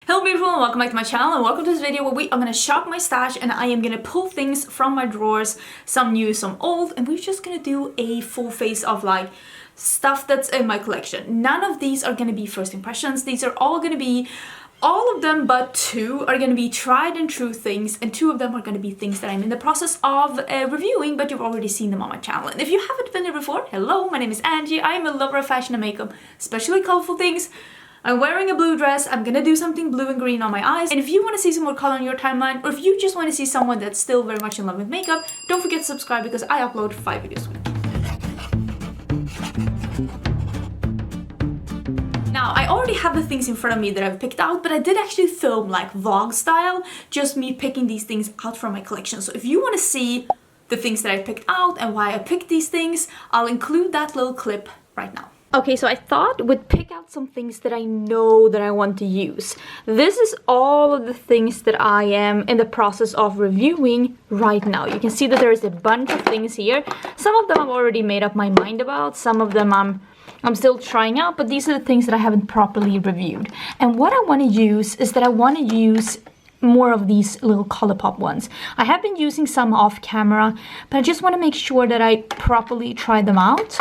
Hello beautiful and welcome back to my channel and welcome to this video where we are going to shop my stash and I am going to pull things from my drawers, some new, some old, and we're just going to do a full face of like stuff that's in my collection. None of these are going to be first impressions. These are all going to be, all of them but two are going to be tried and true things, and two of them are going to be things that I'm in the process of reviewing, but you've already seen them on my channel. And if you haven't been there before, hello, my name is Angie. I am a lover of fashion and makeup, especially colorful things. I'm wearing a blue dress, I'm gonna do something blue and green on my eyes, and if you want to see some more color on your timeline, or if you just want to see someone that's still very much in love with makeup, don't forget to subscribe because I upload 5 videos a week. Now, I already have the things in front of me that I've picked out, but I did actually film like vlog style, just me picking these things out from my collection. So if you want to see the things that I picked out and why I picked these things, I'll include that little clip right now. Okay, so I thought we'd pick out some things that I know that I want to use. This is all of the things that I am in the process of reviewing right now. You can see that there's a bunch of things here. Some of them I've already made up my mind about. Some of them I'm still trying out, but these are the things that I haven't properly reviewed. And what I want to use is that I want to use more of these little ColourPop ones. I have been using some off camera, but I just want to make sure that I properly try them out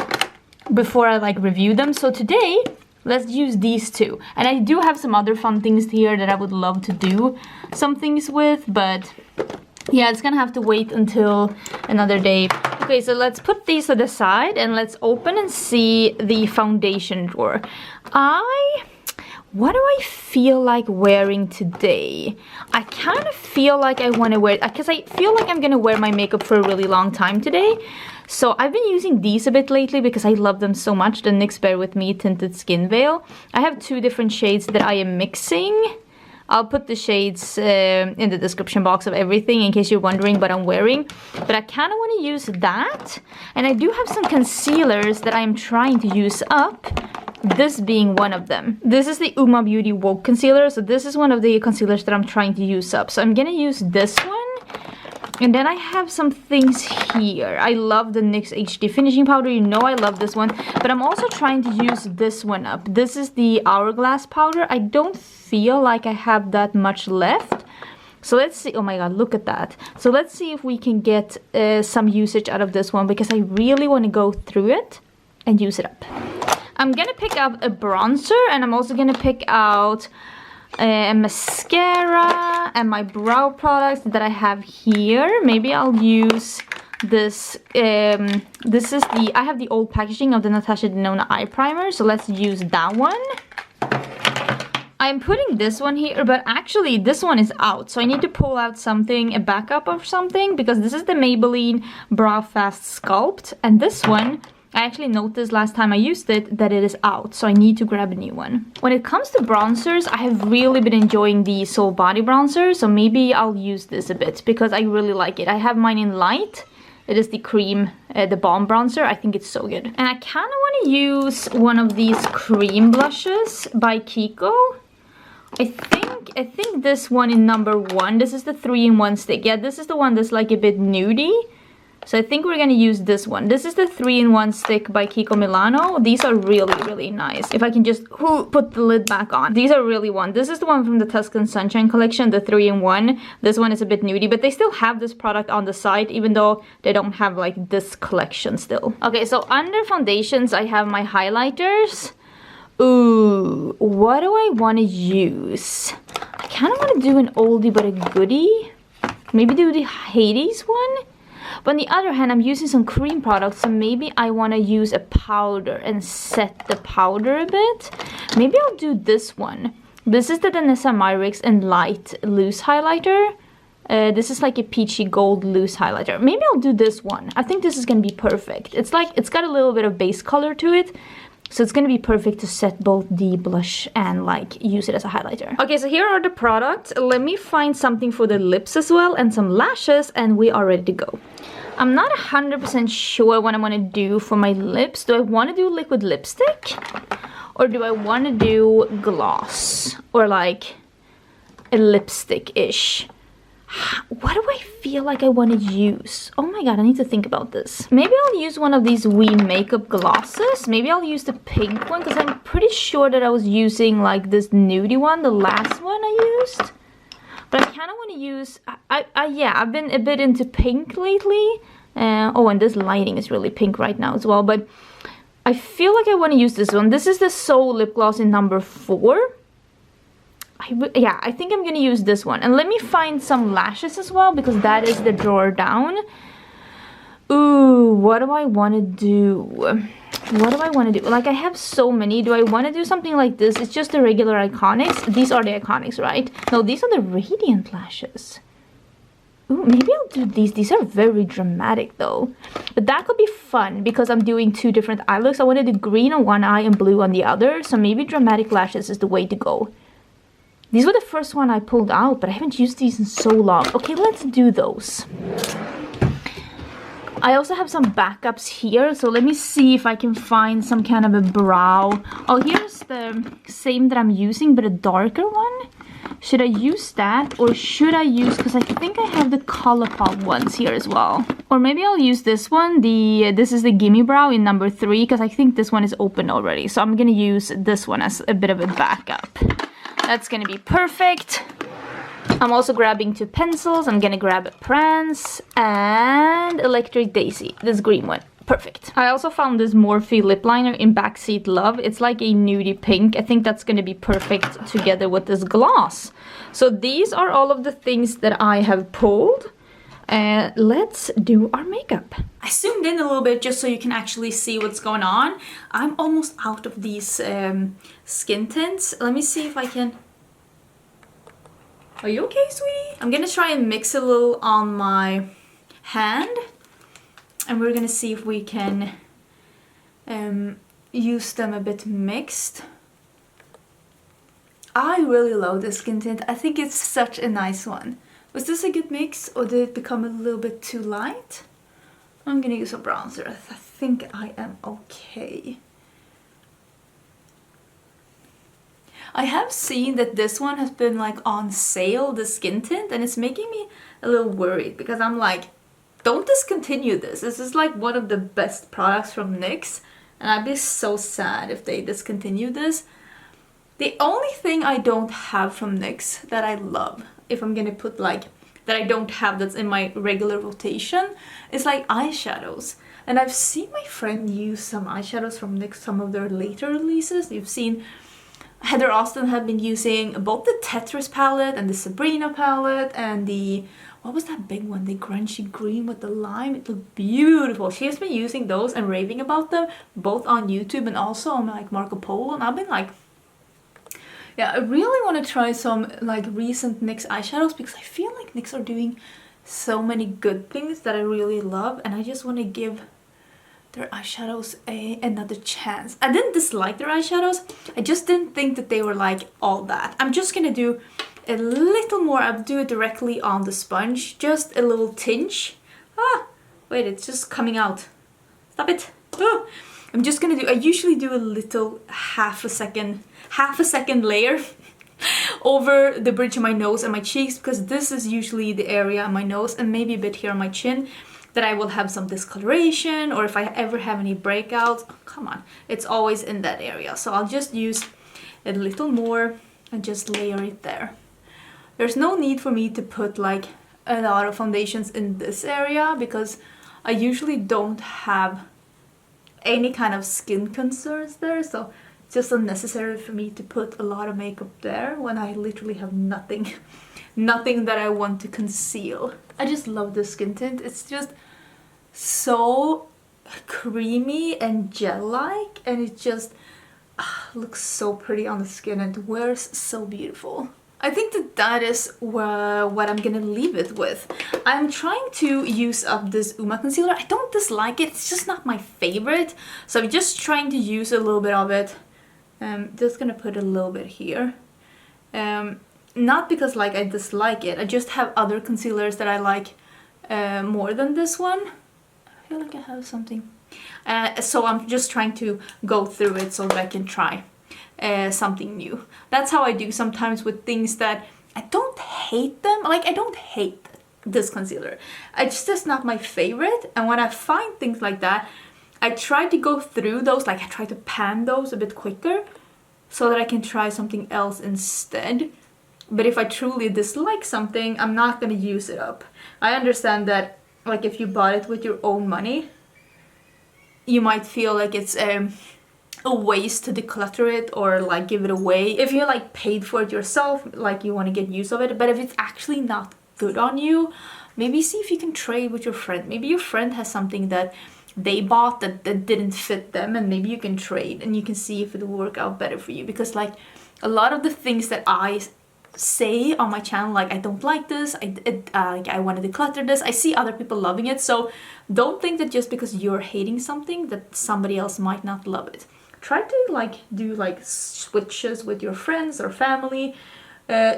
before I like review them. So today let's use these two, and I do have some other fun things here that I would love to do some things with, but yeah, it's gonna have to wait until another day. Okay, so let's put these to the side and let's open and see the foundation drawer. What do I feel like wearing today? I kind of feel like I want to wear, because I feel like I'm gonna wear my makeup for a really long time today. So I've been using these a bit lately because I love them so much, the NYX Bear With Me Tinted Skin Veil. I have two different shades that I am mixing. I'll put the shades in the description box of everything in case you're wondering what I'm wearing. But I kind of want to use that. And I do have some concealers that I'm trying to use up. This being one of them. This is the OPV Beauty Woke Concealer. So this is one of the concealers that I'm trying to use up. So I'm going to use this one. And then I have some things here. I love the NYX HD Finishing Powder. You know I love this one. But I'm also trying to use this one up. This is the Hourglass Powder. I don't feel like I have that much left. So let's see. Oh my god, look at that. So let's see if we can get some usage out of this one, because I really want to go through it and use it up. I'm going to pick up a bronzer, and I'm also going to pick out a mascara and my brow products that I have here. Maybe I'll use this. This is I have the old packaging of the Natasha Denona eye primer, so let's use that one. I'm putting this one here, but actually this one is out, so I need to pull out something, a backup of something, because this is the Maybelline Brow Fast Sculpt, and this one, I actually noticed last time I used it that it is out, so I need to grab a new one. When it comes to bronzers, I have really been enjoying the Soul Body bronzer, so maybe I'll use this a bit because I really like it. I have mine in light. It is the cream, the Balm bronzer. I think it's so good. And I kind of want to use one of these cream blushes by Kiko. I think this one in number 1. This is the 3-in-1 stick. Yeah, this is the one that's like a bit nudie. So I think we're gonna use this one. This is the 3-in-1 stick by Kiko Milano. These are really, really nice. If I can just put the lid back on. These are really one. This is the one from the Tuscan Sunshine collection, the 3-in-1. This one is a bit nudie, but they still have this product on the site, even though they don't have like this collection still. Okay, so under foundations, I have my highlighters. Ooh, what do I want to use? I kind of want to do an oldie but a goodie. Maybe do the Hades one. But on the other hand, I'm using some cream products, so maybe I want to use a powder and set the powder a bit. Maybe I'll do this one. This is the Danessa Myricks in Light Loose Highlighter. This is like a peachy gold loose highlighter. Maybe I'll do this one. I think this is going to be perfect. It's like, it's got a little bit of base color to it. So it's going to be perfect to set both the blush and like use it as a highlighter. Okay, so here are the products. Let me find something for the lips as well and some lashes, and we are ready to go. I'm not 100% sure what I want to do for my lips. Do I want to do liquid lipstick? Or do I want to do gloss? Or like a lipstick-ish What do I feel like I want to use? Oh my god, I need to think about this. Maybe I'll use one of these wee makeup glosses. Maybe I'll use the pink one because I'm pretty sure that I was using like this nudie one, the last one I used. But I kind of want to use, yeah, I've been a bit into pink lately. Oh, and this lighting is really pink right now as well. But I feel like I want to use this one. This is the Soul Lip Gloss in number 4. Yeah, I think I'm going to use this one. And let me find some lashes as well, because that is the drawer down. Ooh, what do I want to do? What do I want to do? Like, I have so many. Do I want to do something like this? It's just the regular Iconics. These are the Iconics, right? No, these are the Radiant lashes. Ooh, maybe I'll do these. These are very dramatic, though. But that could be fun, because I'm doing 2 different eye looks. I want to do green on one eye and blue on the other. So maybe dramatic lashes is the way to go. These were the first one I pulled out, but I haven't used these in so long. Okay, let's do those. I also have some backups here, so let me see if I can find some kind of a brow. Oh, here's the same that I'm using, but a darker one. Should I use that, or should I use, because I think I have the ColourPop ones here as well. Or maybe I'll use this one, this is the Gimme Brow in number 3, because I think this one is open already. So I'm gonna use this one as a bit of a backup. That's gonna be perfect. I'm also grabbing 2 pencils. I'm gonna grab a Prance and Electric Daisy, this green one. Perfect. I also found this Morphe lip liner in Backseat Love. It's like a nudie pink. I think that's gonna be perfect together with this gloss. So these are all of the things that I have pulled. Let's do our makeup. I zoomed in a little bit just so you can actually see what's going on. I'm almost out of these skin tints. Let me see if I can... Are you okay, sweetie? I'm gonna try and mix a little on my hand. And we're gonna see if we can use them a bit mixed. I really love this skin tint. I think it's such a nice one. Was this a good mix, or did it become a little bit too light? I'm gonna use a bronzer. I think I am okay. I have seen that this one has been like on sale, the skin tint, and it's making me a little worried, because I'm like, don't discontinue this. This is like one of the best products from NYX, and I'd be so sad if they discontinue this. The only thing I don't have from NYX that I love, if I'm gonna put like, that I don't have that's in my regular rotation, is like eyeshadows. And I've seen my friend use some eyeshadows from NYX, some of their later releases. You've seen Heather Austin have been using both the Tetris palette and the Sabrina palette and the, what was that big one? The grungy green with the lime. It looked beautiful. She has been using those and raving about them, both on YouTube and also on like Marco Polo. And I've been like, yeah, I really want to try some like recent NYX eyeshadows, because I feel like NYX are doing so many good things that I really love, and I just want to give their eyeshadows another chance. I didn't dislike their eyeshadows, I just didn't think that they were like all that. I'm just gonna do a little more. I'll do it directly on the sponge, just a little tinge. Ah, wait, it's just coming out. Stop it. Oh. I'm just gonna do, I usually do a little half a second layer over the bridge of my nose and my cheeks, because this is usually the area on my nose, and maybe a bit here on my chin, that I will have some discoloration, or if I ever have any breakouts, oh, come on, it's always in that area. So I'll just use a little more and just layer it there. There's no need for me to put like a lot of foundations in this area, because I usually don't have any kind of skin concerns there, so it's just unnecessary for me to put a lot of makeup there when I literally have nothing that I want to conceal. I just love this skin tint. It's just so creamy and gel-like, and it just looks so pretty on the skin and wears so beautiful. I think that is what I'm gonna leave it with. I'm trying to use up this Uma concealer. I don't dislike it, it's just not my favorite. So I'm just trying to use a little bit of it. Just gonna put a little bit here. Not because like I dislike it, I just have other concealers that I like more than this one. I feel like I have something. So I'm just trying to go through it so that I can try something new. That's how I do sometimes with things that I don't hate them. Like, I don't hate this concealer. It's just not my favorite. And when I find things like that, I try to go through those, like I try to pan those a bit quicker so that I can try something else instead. But if I truly dislike something, I'm not gonna use it up. I understand that, like, if you bought it with your own money, you might feel like it's a waste to declutter it or like give it away. If you like paid for it yourself, like you want to get use of it. But if it's actually not good on you, maybe see if you can trade with your friend. Maybe your friend has something that they bought that didn't fit them, and maybe you can trade and you can see if it will work out better for you. Because like a lot of the things that I say on my channel, like I don't like this, I want to declutter this, I see other people loving it. So don't think that just because you're hating something that somebody else might not love it. Try to like do like switches with your friends or family,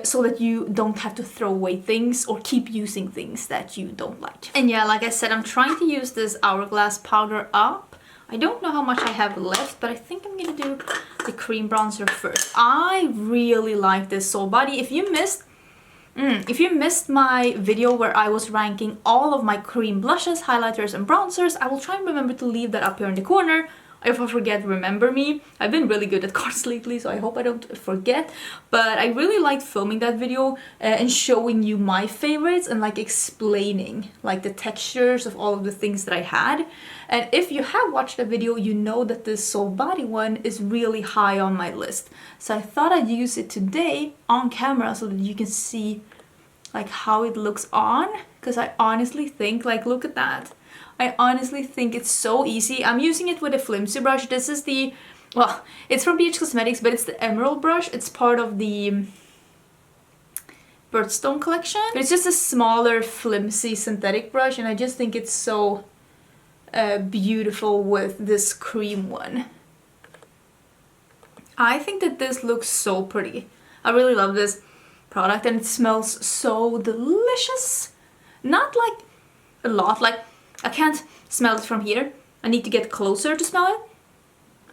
so that you don't have to throw away things or keep using things that you don't like. And yeah, like I said, I'm trying to use this Hourglass powder up. I don't know how much I have left, but I think I'm gonna do the cream bronzer first. I really like this Soul Body. If you missed my video where I was ranking all of my cream blushes, highlighters, and bronzers, I will try and remember to leave that up here in the corner. If I forget, remember me. I've been really good at cards lately, so I hope I don't forget. But I really liked filming that video and showing you my favorites and like explaining like the textures of all of the things that I had. And if you have watched the video, you know that this Soul Body one is really high on my list. So I thought I'd use it today on camera so that you can see like how it looks on. Because I honestly think, like, look at that. I honestly think it's so easy. I'm using it with a flimsy brush. This is the, well, it's from BH Cosmetics, but it's the Emerald brush. It's part of the Birthstone collection. It's just a smaller, flimsy synthetic brush, and I just think it's so beautiful with this cream one. I think that this looks so pretty. I really love this product, and it smells so delicious. Not like a lot, like I can't smell it from here. I need to get closer to smell it.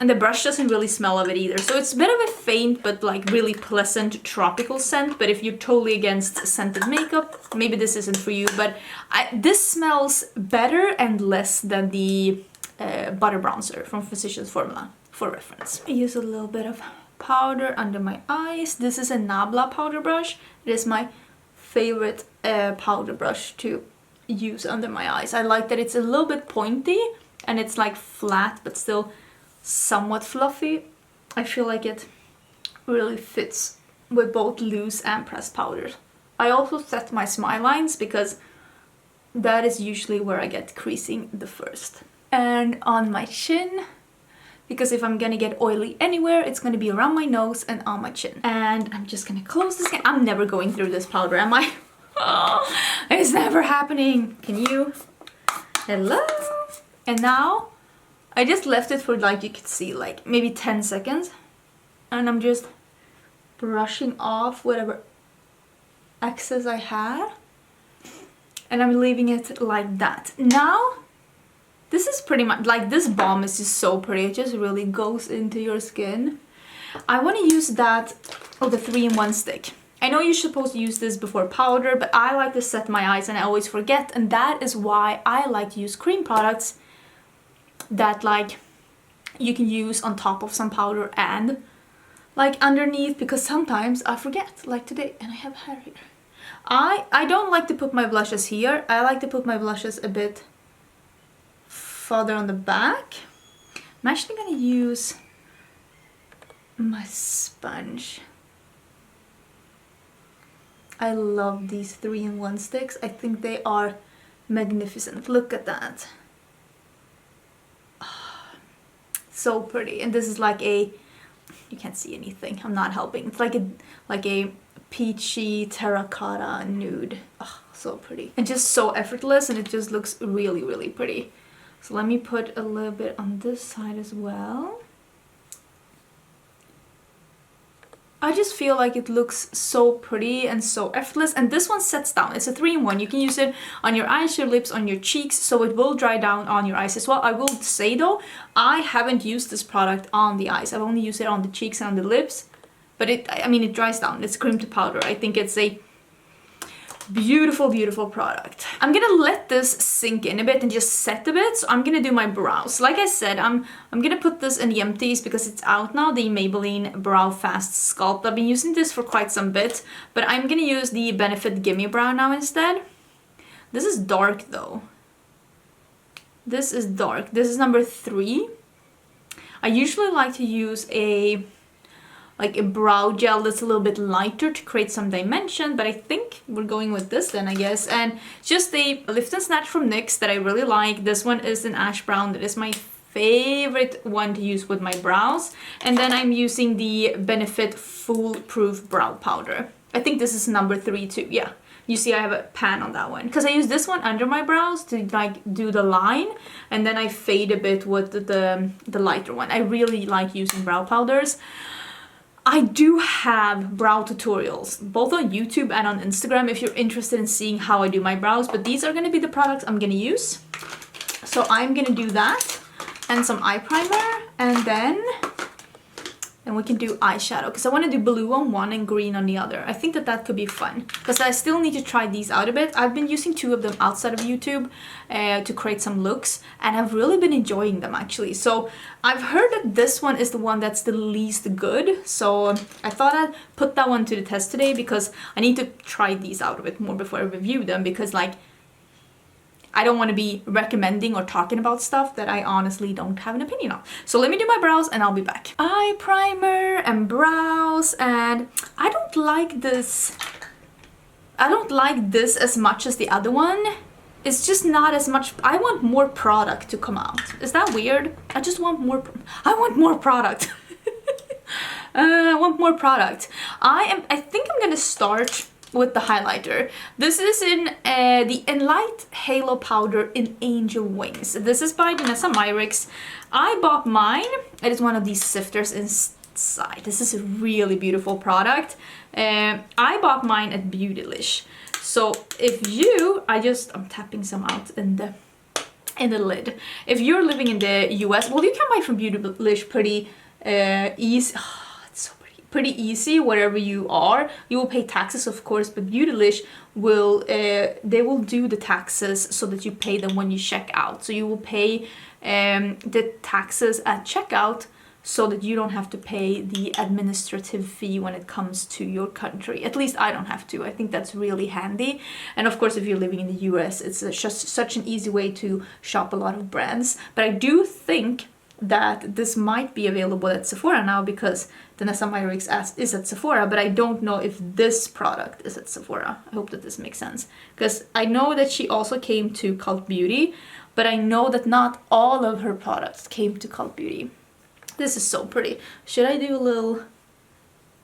And the brush doesn't really smell of it either. So it's a bit of a faint but like really pleasant tropical scent. But if you're totally against scented makeup, maybe this isn't for you. But this smells better and less than the butter bronzer from Physicians Formula, for reference. I use a little bit of powder under my eyes. This is a Nabla powder brush. It is my favorite powder brush to use under my eyes. I like that it's a little bit pointy and it's like flat but still somewhat fluffy. I feel like it really fits with both loose and pressed powders. I also set my smile lines because that is usually where I get creasing the first. And on my chin, because if I'm gonna get oily anywhere, it's gonna be around my nose and on my chin. And I'm just gonna close this. I'm never going through this powder, am I? Oh, it's never happening. Can you? Hello? And now I just left it for, like, you could see, like maybe 10 seconds, and I'm just brushing off whatever excess I had, and I'm leaving it like that. Now this is pretty much like, this balm is just so pretty. It just really goes into your skin. I want to use that, oh, the 3-in-1 stick. I know you're supposed to use this before powder, but I like to set my eyes and I always forget, and that is why I like to use cream products that like you can use on top of some powder and like underneath, because sometimes I forget, like today, and I have hair here. I don't like to put my blushes here. I like to put my blushes a bit further on the back. I'm actually gonna use my sponge. I love these 3-in-1 sticks. I think they are magnificent. Look at that. Oh, so pretty. And this is like a, you can't see anything, I'm not helping. It's like a peachy terracotta nude. Oh, so pretty. And just so effortless, and it just looks really, really pretty. So let me put a little bit on this side as well. I just feel like it looks so pretty and so effortless, and this one sets down. It's a 3-in-1. You can use it on your eyes, your lips, on your cheeks, so it will dry down on your eyes as well. I will say though, I haven't used this product on the eyes. I've only used it on the cheeks and on the lips, But I mean, it dries down. It's cream to powder. I think it's a beautiful, beautiful product. I'm gonna let this sink in a bit and just set a bit. So I'm gonna do my brows. Like I said, I'm gonna put this in the empties because it's out now, the Maybelline Brow Fast Sculpt. I've been using this for quite some bit, but I'm gonna use the Benefit Gimme Brow now instead. This is dark though. This is dark. This is number 3. I usually like to use a brow gel that's a little bit lighter to create some dimension, but I think we're going with this then, I guess. And just a Lift and Snatch from NYX that I really like. This one is an ash brown. That is my favorite one to use with my brows. And then I'm using the Benefit Foolproof Brow Powder. I think this is number 3 too, yeah. You see I have a pan on that one. Because I use this one under my brows to like do the line. And then I fade a bit with the lighter one. I really like using brow powders. I do have brow tutorials, both on YouTube and on Instagram if you're interested in seeing how I do my brows, but these are going to be the products I'm going to use. So I'm going to do that and some eye primer, and then we can do eyeshadow because I want to do blue on one and green on the other. I think that could be fun because I still need to try these out a bit. I've been using 2 of them outside of YouTube to create some looks, and I've really been enjoying them actually. So I've heard that this one is the one that's the least good, so I thought I'd put that one to the test today because I need to try these out a bit more before I review them, because like I don't want to be recommending or talking about stuff that I honestly don't have an opinion on. So let me do my brows and I'll be back. Eye primer and brows, and I don't like this. I don't like this as much as the other one. It's just not as much. I want more product to come out. Is that weird? I just want more. I want more product. I want more product. I think I'm gonna start with the highlighter. This is in the Enlight Halo Powder in Angel Wings. This is by Vanessa Myricks. I bought mine. It is one of these sifters inside. This is a really beautiful product. I bought mine at Beautylish. So if you, I'm tapping some out in the lid. If you're living in the US, well, you can buy from Beautylish pretty easy. Pretty easy wherever you are. You will pay taxes, of course, but Beautylish will they will do the taxes so that you pay them when you check out. So you will pay the taxes at checkout so that you don't have to pay the administrative fee when it comes to your country. At least I don't have to. I think that's really handy. And of course, if you're living in the US, it's just such an easy way to shop a lot of brands. But I do think that this might be available at Sephora now because Vanessa Myricks is at Sephora, but I don't know if this product is at Sephora. I hope that this makes sense, because I know that she also came to Cult Beauty, but I know that not all of her products came to Cult Beauty. This is so pretty. Should I do a little...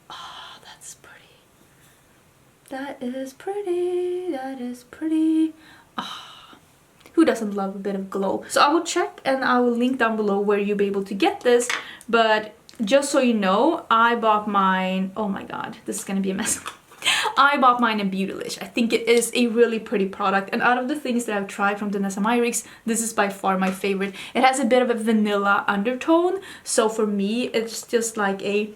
Oh, that's pretty. That is pretty. That is pretty. Oh. Who doesn't love a bit of glow? So I will check and I will link down below where you'll be able to get this. But just so you know, I bought mine. Oh my god, this is gonna be a mess. I bought mine in Beautylish. I think it is a really pretty product. And out of the things that I've tried from Vanessa Myricks, this is by far my favorite. It has a bit of a vanilla undertone. So for me, it's just like a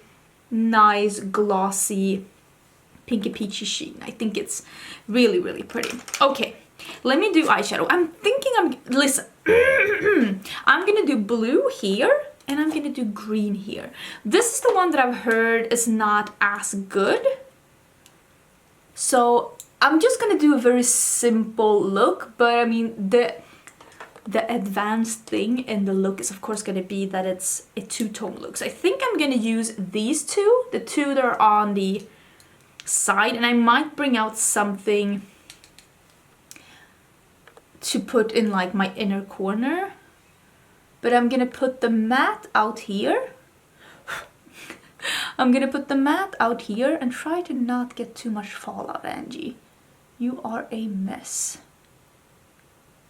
nice glossy pinky peachy sheen. I think it's really, really pretty. Okay. Let me do eyeshadow. Listen, I'm gonna do blue here and I'm gonna do green here. This is the one that I've heard is not as good. So I'm just gonna do a very simple look, but I mean, the advanced thing in the look is of course gonna be that it's a two-tone look. So I think I'm gonna use these two, the two that are on the side, and I might bring out something to put in like my inner corner, but I'm gonna put the matte out here. I'm gonna put the matte out here and try to not get too much fallout, Angie. You are a mess.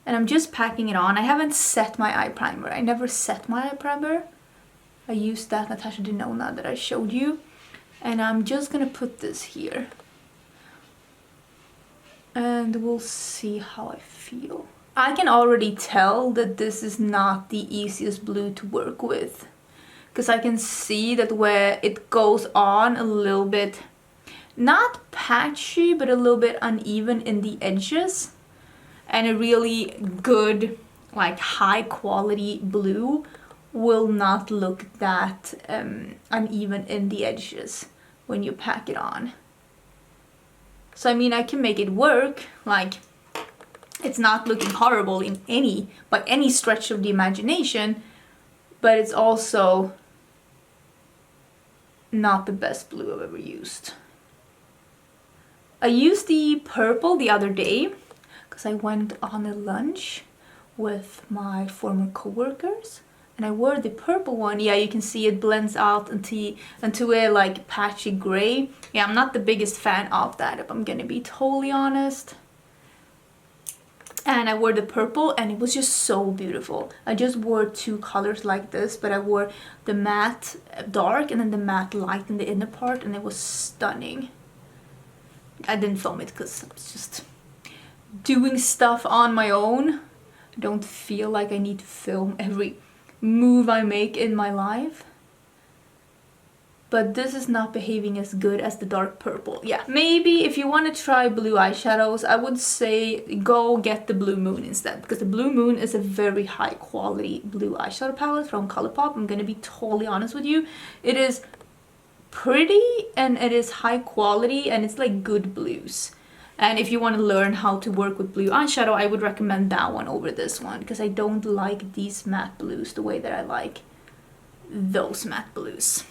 And I'm just packing it on. I haven't set my eye primer. I never set my eye primer. I used that Natasha Denona that I showed you. And I'm just gonna put this here. And we'll see how I feel. I can already tell that this is not the easiest blue to work with, because I can see that where it goes on a little bit, not patchy, but a little bit uneven in the edges. And a really good, like high quality blue will not look that uneven in the edges when you pack it on. So I mean, I can make it work, like it's not looking horrible in by any stretch of the imagination, but it's also not the best blue I've ever used. I used the purple the other day because I went on a lunch with my former co-workers and I wore the purple one. Yeah, you can see it blends out into a like patchy gray. Yeah, I'm not the biggest fan of that, if I'm gonna be totally honest. And I wore the purple and it was just so beautiful. I just wore two colors like this, but I wore the matte dark and then the matte light in the inner part, and it was stunning. I didn't film it because I was just doing stuff on my own. I don't feel like I need to film every move I make in my life. But this is not behaving as good as the dark purple. Yeah, maybe if you want to try blue eyeshadows, I would say go get the Blue Moon instead, because the Blue Moon is a very high quality blue eyeshadow palette from Colourpop. I'm gonna be totally honest with you. It is pretty and it is high quality and it's like good blues. And if you want to learn how to work with blue eyeshadow, I would recommend that one over this one, because I don't like these matte blues the way that I like those matte blues.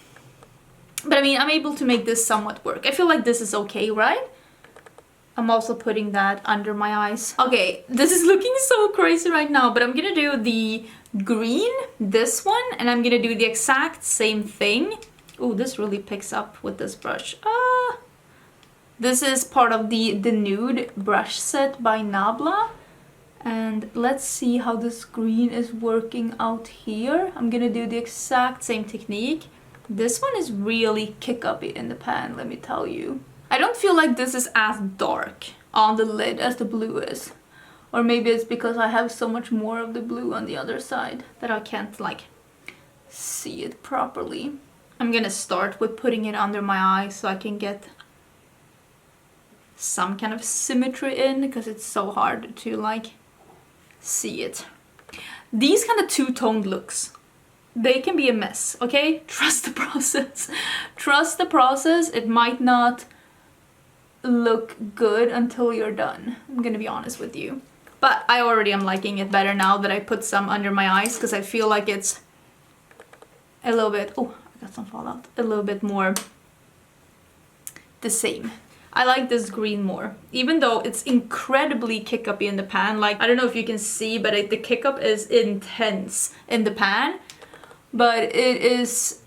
But I mean, I'm able to make this somewhat work. I feel like this is okay, right? I'm also putting that under my eyes. Okay, this is looking so crazy right now, but I'm gonna do the green, this one, and I'm gonna do the exact same thing. Oh, this really picks up with this brush. This is part of the nude brush set by Nabla. And let's see how this green is working out here. I'm gonna do the exact same technique. This one is really kick-uppy in the pan, let me tell you. I don't feel like this is as dark on the lid as the blue is. Or maybe it's because I have so much more of the blue on the other side that I can't like see it properly. I'm gonna start with putting it under my eye so I can get some kind of symmetry in, because it's so hard to like see it. These kind of two-toned looks, they can be a mess, okay? Trust the process. Trust the process. It might not look good until you're done. I'm gonna be honest with you. But I already am liking it better now that I put some under my eyes, because I feel like it's a little bit, oh, I got some fallout, a little bit more the same. I like this green more, even though it's incredibly kick-uppy in the pan. Like, I don't know if you can see, but the kick-up is intense in the pan. But it is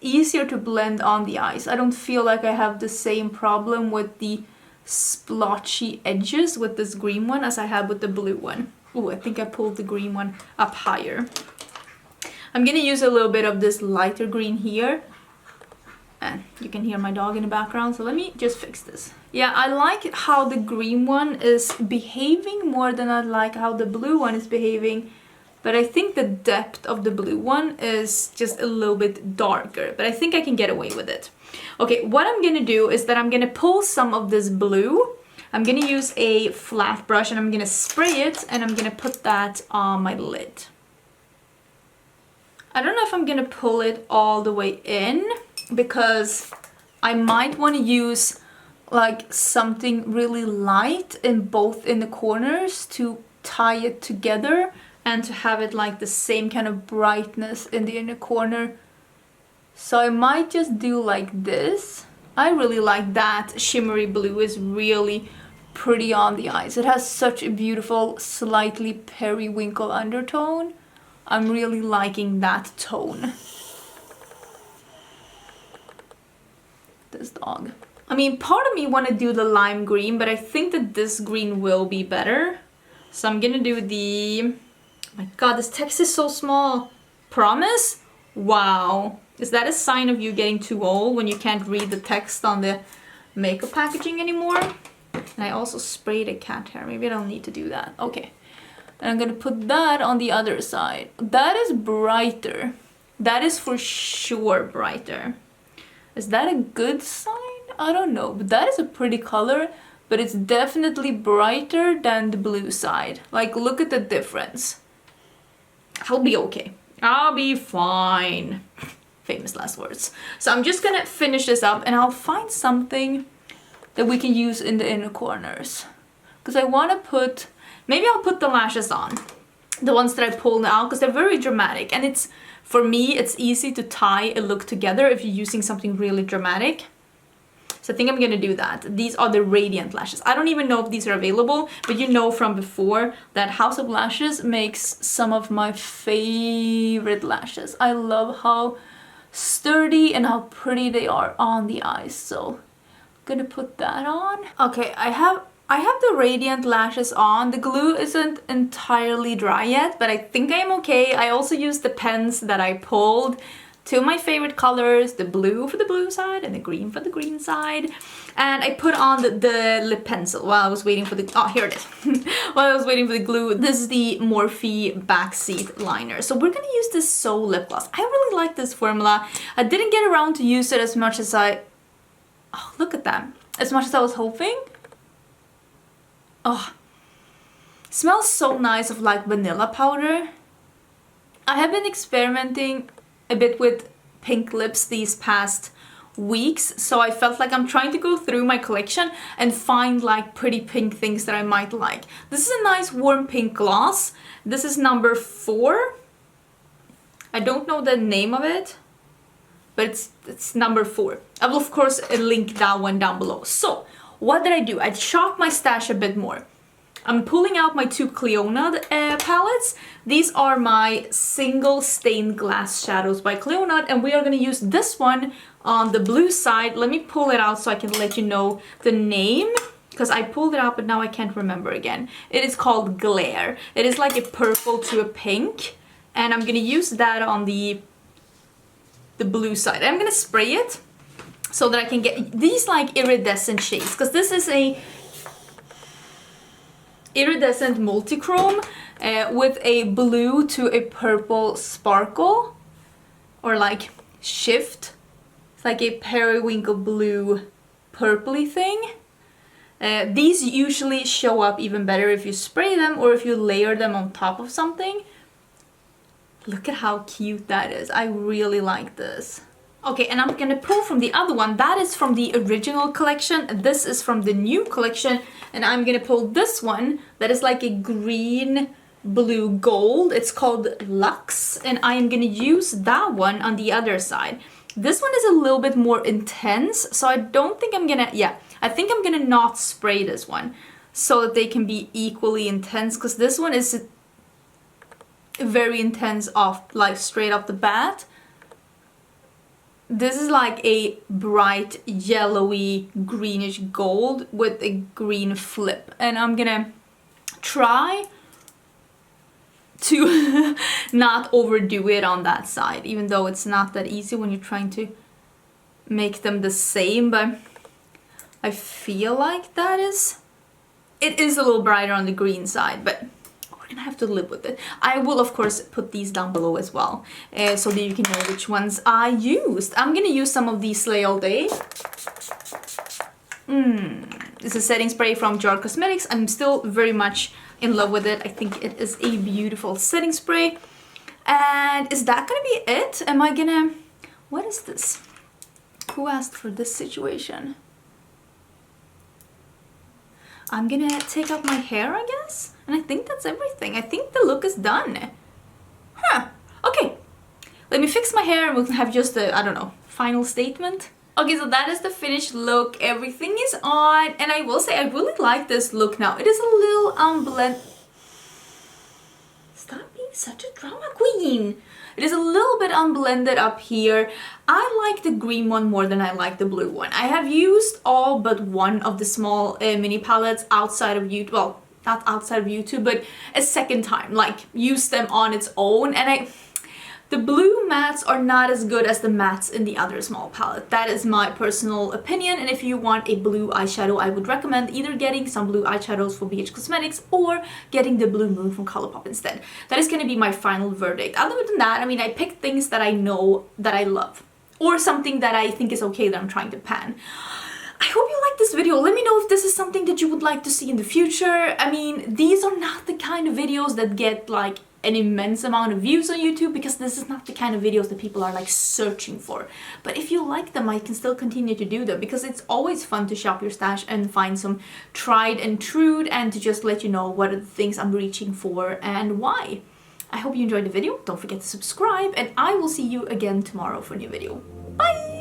easier to blend on the eyes. I don't feel like I have the same problem with the splotchy edges with this green one as I have with the blue one. Oh, I think I pulled the green one up higher. I'm gonna use a little bit of this lighter green here. And you can hear my dog in the background, so let me just fix this. Yeah, I like how the green one is behaving more than I like how the blue one is behaving. But I think the depth of the blue one is just a little bit darker. But I think I can get away with it. Okay, what I'm gonna do is that I'm gonna pull some of this blue. I'm gonna use a flat brush and I'm gonna spray it and I'm gonna put that on my lid. I don't know if I'm gonna pull it all the way in, because I might want to use like something really light in both in the corners to tie it together and to have it like the same kind of brightness in the inner corner. So I might just do like this. I really like that shimmery blue, is really pretty on the eyes. It has such a beautiful, slightly periwinkle undertone. I'm really liking that tone. This dog. I mean, part of me want to do the lime green, but I think that this green will be better. So I'm gonna do the... Oh my god, this text is so small. Promise? Wow. Is that a sign of you getting too old when you can't read the text on the makeup packaging anymore? And I also sprayed a cat hair. Maybe I don't need to do that. Okay. And I'm gonna put that on the other side. That is brighter That is for sure brighter. Is that a good sign? I don't know, but that is a pretty color, but it's definitely brighter than the blue side. Like, look at the difference. I'll be okay. I'll be fine. Famous last words. So I'm just gonna finish this up and I'll find something that we can use in the inner corners. Because I want to put, maybe I'll put the lashes on. The ones that I pulled out, because they're very dramatic. And it's, for me, it's easy to tie a look together if you're using something really dramatic. So I think I'm gonna do that. These are the radiant lashes. I don't even know if these are available, but you know from before that House of Lashes makes some of my favorite lashes. I love how sturdy and how pretty they are on the eyes. So I'm gonna put that on. Okay, I have the radiant lashes on. The glue isn't entirely dry yet, but I think I'm okay. I also used the pens that I pulled. Two of my favorite colors, the blue for the blue side and the green for the green side. And I put on the lip pencil while I was waiting for the, oh, here it is. While I was waiting for the glue. This is the Morphe Backseat Liner. So we're gonna use this Soul lip gloss. I really like this formula. I didn't get around to use it as much as oh, look at that. As much as I was hoping. Oh, smells so nice of like vanilla powder. I have been experimenting a bit with pink lips these past weeks, so I felt like I'm trying to go through my collection and find like pretty pink things that I might like. This is a nice warm pink gloss. This is number 4. I don't know the name of it, but it's number 4. I will of course link that one down below. So what did I do? I chopped my stash a bit more. I'm pulling out my 2 Cleonad palettes. These are my single stained glass shadows by Cleonad, and we are going to use this one on the blue side. Let me pull it out so I can let you know the name, because I pulled it out but now I can't remember again. It is called Glare. It is like a purple to a pink, and I'm going to use that on the blue side. I'm going to spray it so that I can get these like iridescent shades, because this is a iridescent multichrome with a blue to a purple sparkle, or like shift. It's like a periwinkle blue purpley thing. These usually show up even better if you spray them or if you layer them on top of something. Look at how cute that is. I really like this. Okay, and I'm gonna pull from the other one. That is from the original collection. This is from the new collection. And I'm gonna pull this one that is like a green, blue, gold. It's called Luxe. And I am gonna use that one on the other side. This one is a little bit more intense. So I don't think I'm gonna, I think I'm gonna not spray this one so that they can be equally intense. Because this one is very intense like straight off the bat. This is like a bright yellowy greenish gold with a green flip, and I'm gonna try to not overdo it on that side, even though it's not that easy when you're trying to make them the same, but I feel like it is a little brighter on the green side, but we're gonna have to live with it. I will of course put these down below as well, so that you can know which ones I used. I'm gonna use some of these Slay All Day. It's a setting spray from Jar Cosmetics. I'm still very much in love with it. I think it is a beautiful setting spray. And is that gonna be it? Am I gonna... What is this? Who asked for this situation? I'm gonna take out my hair, I guess? And I think that's everything. I think the look is done. Huh. Okay. Let me fix my hair and we'll have just a, I don't know, final statement. Okay, so that is the finished look. Everything is on. And I will say, I really like this look now. It is a little unblended. Stop being such a drama queen. It is a little bit unblended up here. I like the green one more than I like the blue one. I have used all but one of the small mini palettes outside of YouTube. Well, not outside of YouTube, but a second time. Like, use them on its own. And The blue mattes are not as good as the mattes in the other small palette. That is my personal opinion, and if you want a blue eyeshadow, I would recommend either getting some blue eyeshadows from BH Cosmetics or getting the Blue Moon from Colourpop instead. That is going to be my final verdict. Other than that, I mean, I picked things that I know that I love, or something that I think is okay that I'm trying to pan. I hope you liked this video. Let me know if this is something that you would like to see in the future. I mean, these are not the kind of videos that get like an immense amount of views on YouTube, because this is not the kind of videos that people are like searching for. But if you like them, I can still continue to do them, because it's always fun to shop your stash and find some tried and true, and to just let you know what are the things I'm reaching for and why. I hope you enjoyed the video. Don't forget to subscribe, and I will see you again tomorrow for a new video. Bye!